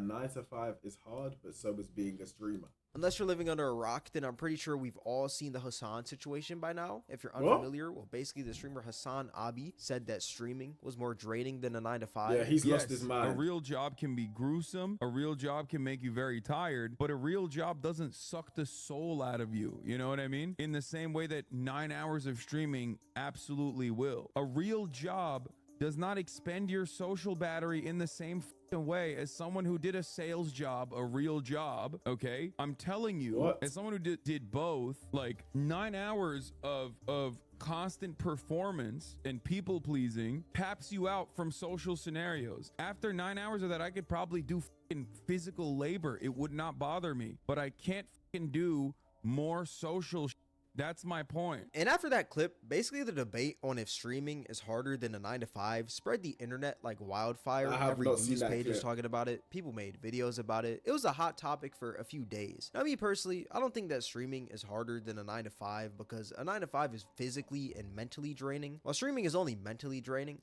9 to 5 is hard, but so is being a streamer. Unless you're living under a rock, then I'm pretty sure we've all seen the Hassan situation by now. If you're What? unfamiliar, well, basically the streamer Hassan Abi said that streaming was more draining than a 9 to 5. Yeah, he's lost his A mind. real job can be gruesome. A real job can make you very tired, but a real job doesn't suck the soul out of you. You know what I mean? In the same way that 9 hours of streaming absolutely will. A real job does not expend your social battery in the same way as someone who did a sales job, a real job. Okay, I'm telling you, What? as someone who did both, like 9 hours of constant performance and people pleasing taps you out from social scenarios. After 9 hours of that, I could probably do physical labor. It would not bother me, but I can't do more social. That's my point. And after that clip, basically the debate on if streaming is harder than a 9 to 5 spread the internet like wildfire. I have Every not seen news that page was clip. talking about it. People made videos about it. It was a hot topic for a few days. Now, me personally, I don't think that streaming is harder than a 9 to 5 because a 9 to 5 is physically and mentally draining, while streaming is only mentally draining.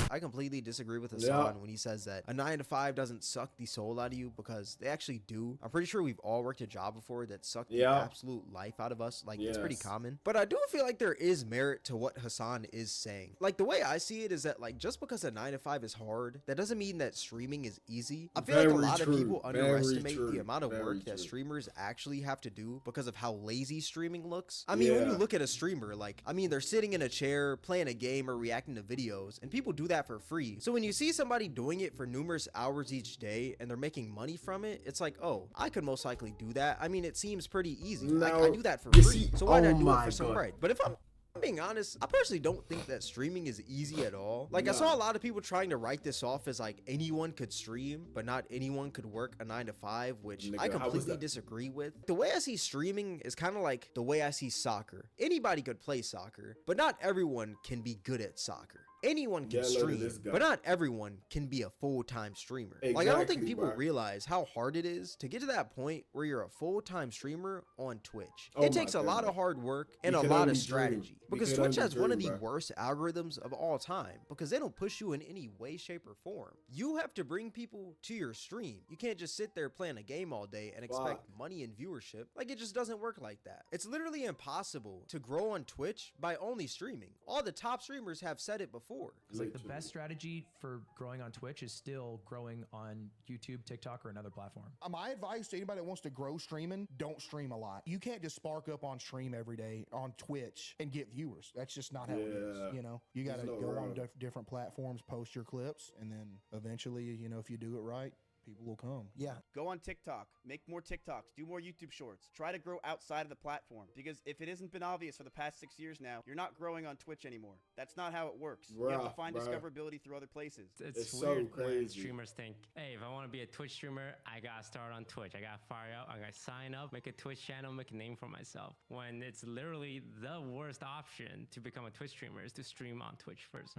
I completely disagree with Hassan when he says that a 9 to 5 doesn't suck the soul out of you, because they actually do. I'm pretty sure we've all worked a job before that sucked the absolute life out of us. Like, it's pretty common. But I do feel like there is merit to what Hassan is saying. Like, the way I see it is that, like, just because a 9 to 5 is hard, that doesn't mean that streaming is easy. I feel like a lot of people underestimate the amount of work that streamers actually have to do because of how lazy streaming looks. I mean, when you look at a streamer, like, I mean, they're sitting in a chair, playing a game, or reacting to videos, and people do that for free. So when you see somebody doing it for numerous hours each day and they're making money from it, it's like, oh, I could most likely do that. I mean, it seems pretty easy. I do that for free. So why not do it for some bread? But if I'm being honest, I personally don't think that streaming is easy at all. Like, I saw a lot of people trying to write this off as like anyone could stream, but not anyone could work a 9 to 5, which I completely disagree with. The way I see streaming is kind of like the way I see soccer. Anybody could play soccer, but not everyone can be good at soccer. Anyone can stream, but not everyone can be a full-time streamer. Like, I don't think people realize how hard it is to get to that point where you're a full-time streamer on Twitch. It takes a lot of hard work and a lot of strategy, because Twitch has one of the worst algorithms of all time, because they don't push you in any way, shape, or form. You have to bring people to your stream. You can't just sit there playing a game all day and expect money and viewership. Like, it just doesn't work like that. It's literally impossible to grow on Twitch by only streaming. All the top streamers have said it before. Because like the best strategy for growing on Twitch is still growing on YouTube, TikTok, or another platform. My advice to anybody that wants to grow streaming, don't stream a lot. You can't just spark up on stream every day on Twitch and get viewers. That's just not how it is. You know, you got to go on different platforms, post your clips, and then eventually, you know, if you do it right, people will come. Yeah. Go on TikTok. Make more TikToks. Do more YouTube shorts. Try to grow outside of the platform. Because if it hasn't been obvious for the past 6 years now, you're not growing on Twitch anymore. That's not how it works. You have to find discoverability through other places. It's so weird crazy. when streamers think, hey, if I want to be a Twitch streamer, I gotta start on Twitch. I gotta fire out. I gotta sign up, make a Twitch channel, make a name for myself. When it's literally the worst option to become a Twitch streamer is to stream on Twitch first.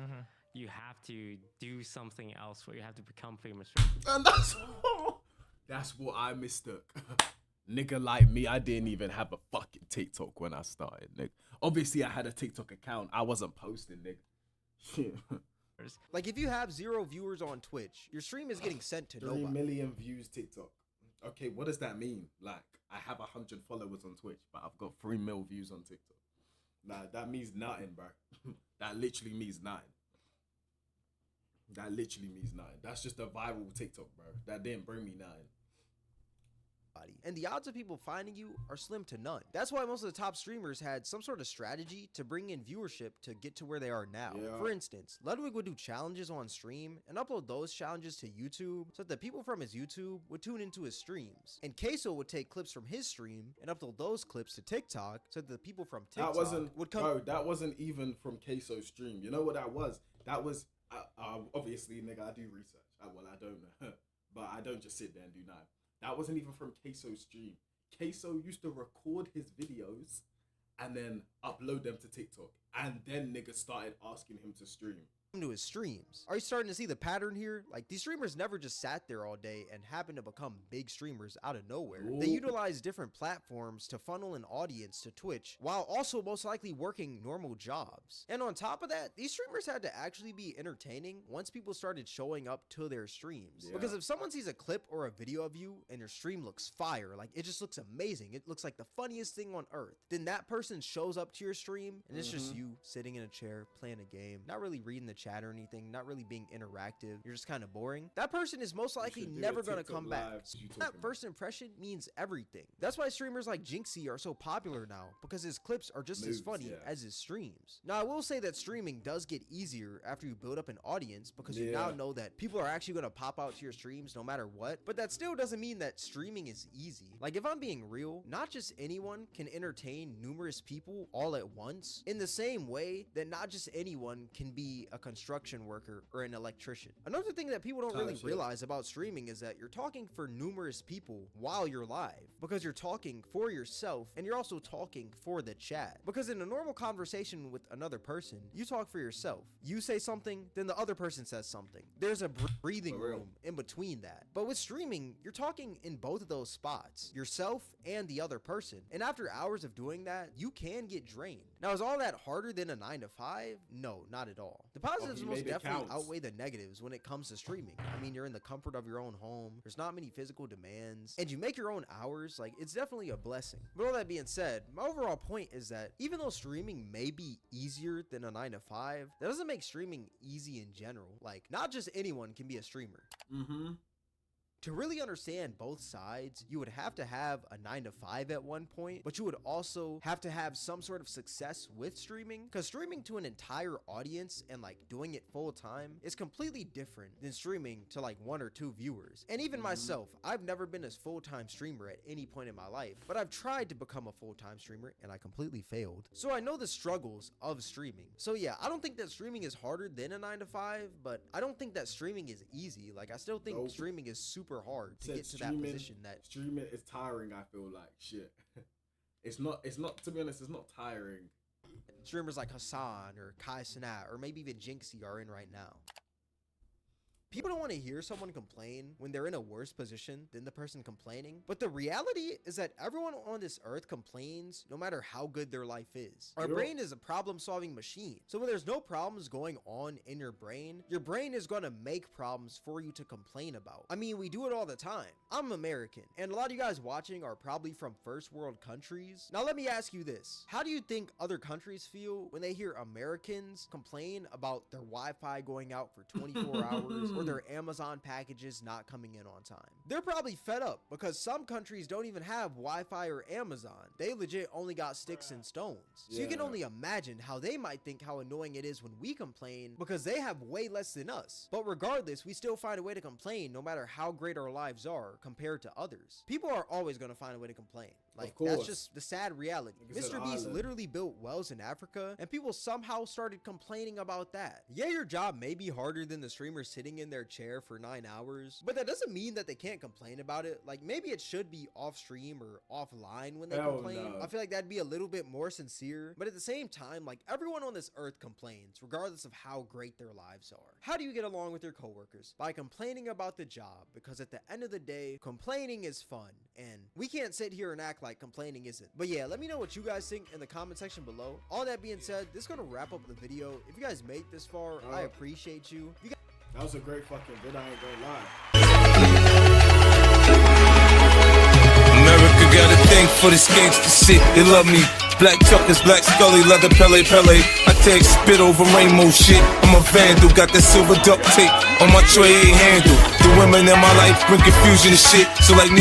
You have to do something else where you have to become famous. And that's what I mistook. Nigga like me, I didn't even have a fucking TikTok when I started, nigga. Obviously, I had a TikTok account. I wasn't posting, nigga. Shit. Like, if you have 0 viewers on Twitch, your stream is getting sent to 3 nobody. million views TikTok. Okay, what does that mean? Like, I have 100 followers on Twitch, but I've got 3 mil views on TikTok. Nah, that means nothing, bro. That literally means nothing. That literally means nothing. That's just a viral TikTok, bro. That didn't bring me nothing. And the odds of people finding you are slim to none. That's why most of the top streamers had some sort of strategy to bring in viewership to get to where they are now. For instance, Ludwig would do challenges on stream and upload those challenges to YouTube so that the people from his YouTube would tune into his streams. And Queso would take clips from his stream and upload those clips to TikTok so that the people from TikTok would come. Bro, that wasn't even from Queso's stream. You know what that was? That was, obviously, nigga, I do research. Well, I don't know. But I don't just sit there and do nothing. That wasn't even from Queso's stream. Queso used to record his videos and then upload them to TikTok. And then niggas started asking him to stream. to his streams. Are you starting to see the pattern here? Like, these streamers never just sat there all day and happened to become big streamers out of nowhere. Ooh. They utilize different platforms to funnel an audience to Twitch while also most likely working normal jobs. And on top of that, these streamers had to actually be entertaining once people started showing up to their streams. Yeah. Because if someone sees a clip or a video of you and your stream looks fire, like it just looks amazing, it looks like the funniest thing on earth, then that person shows up to your stream and it's just you sitting in a chair playing a game, not really reading the chat or anything, not really being interactive, you're just kind of boring. That person is most likely never gonna come back. That first impression means everything. That's why streamers like Jinxie are so popular now, because his clips are just as funny as his streams. Now I will say that streaming does get easier after you build up an audience, because you now know that people are actually gonna pop out to your streams no matter what, but that still doesn't mean that streaming is easy. Like, if I'm being real, not just anyone can entertain numerous people all at once, in the same way that not just anyone can be a construction worker or an electrician. Another thing that people don't really realize about streaming is that you're talking for numerous people while you're live, because you're talking for yourself and you're also talking for the chat. Because in a normal conversation with another person, you talk for yourself. You say something, then the other person says something. There's a breathing room in between that. But with streaming, you're talking in both of those spots, yourself and the other person. And after hours of doing that, you can get drained. Now, is all that harder than a 9-to-5? No, not at all. The positives most definitely outweigh the negatives when it comes to streaming. I mean, you're in the comfort of your own home, there's not many physical demands, and you make your own hours. Like, it's definitely a blessing. But all that being said, my overall point is that even though streaming may be easier than a 9-to-5, that doesn't make streaming easy in general. Like, not just anyone can be a streamer. To really understand both sides, you would have to have a 9-to-5 at one point, but you would also have to have some sort of success with streaming, because streaming to an entire audience and like doing it full time is completely different than streaming to like 1 or 2 viewers. And even myself, I've never been a full-time streamer at any point in my life, but I've tried to become a full-time streamer and I completely failed. So I know the struggles of streaming. So yeah, I don't think that streaming is harder than a 9-to-5, but I don't think that streaming is easy. Like, I still think streaming is super hard to get to that position. That streaming is tiring. I feel like shit. It's not, to be honest, it's not tiring. Streamers like Hassan or Kai Cenat or maybe even Jinxie are in right now. People don't want to hear someone complain when they're in a worse position than the person complaining. But the reality is that everyone on this earth complains no matter how good their life is. Our brain is a problem-solving machine. So when there's no problems going on in your brain is going to make problems for you to complain about. I mean, we do it all the time. I'm American, and a lot of you guys watching are probably from first world countries. Now let me ask you this. How do you think other countries feel when they hear Americans complain about their Wi-Fi going out for 24 hours? Or their Amazon packages not coming in on time? They're probably fed up because some countries don't even have Wi-Fi or Amazon. They legit only got sticks and stones. So you can only imagine how they might think how annoying it is when we complain, because they have way less than us. But regardless, we still find a way to complain no matter how great our lives are compared to others. People are always going to find a way to complain. Like, that's just the sad reality. Mr. Beast literally built wells in Africa, and people somehow started complaining about that. Yeah, your job may be harder than the streamer sitting in their chair for 9 hours, but that doesn't mean that they can't complain about it. Like, maybe it should be off stream or offline when they complain. I feel like that'd be a little bit more sincere, but at the same time, like, everyone on this earth complains, regardless of how great their lives are. How do you get along with your coworkers? By complaining about the job, because at the end of the day, complaining is fun, and we can't sit here and act like complaining isn't. But yeah, let me know what you guys think in the comment section below. All that being said, this is gonna wrap up the video. If you guys made this far, I appreciate you. That was a great fucking vid, I ain't gonna lie. America got a thing for this gangsta shit. They love me. Black Tuckers, Black Scully, leather Pele. I take spit over rainbow shit. I'm a vandal, got that silver duct tape on my tray handle. The women in my life bring confusion and shit. So like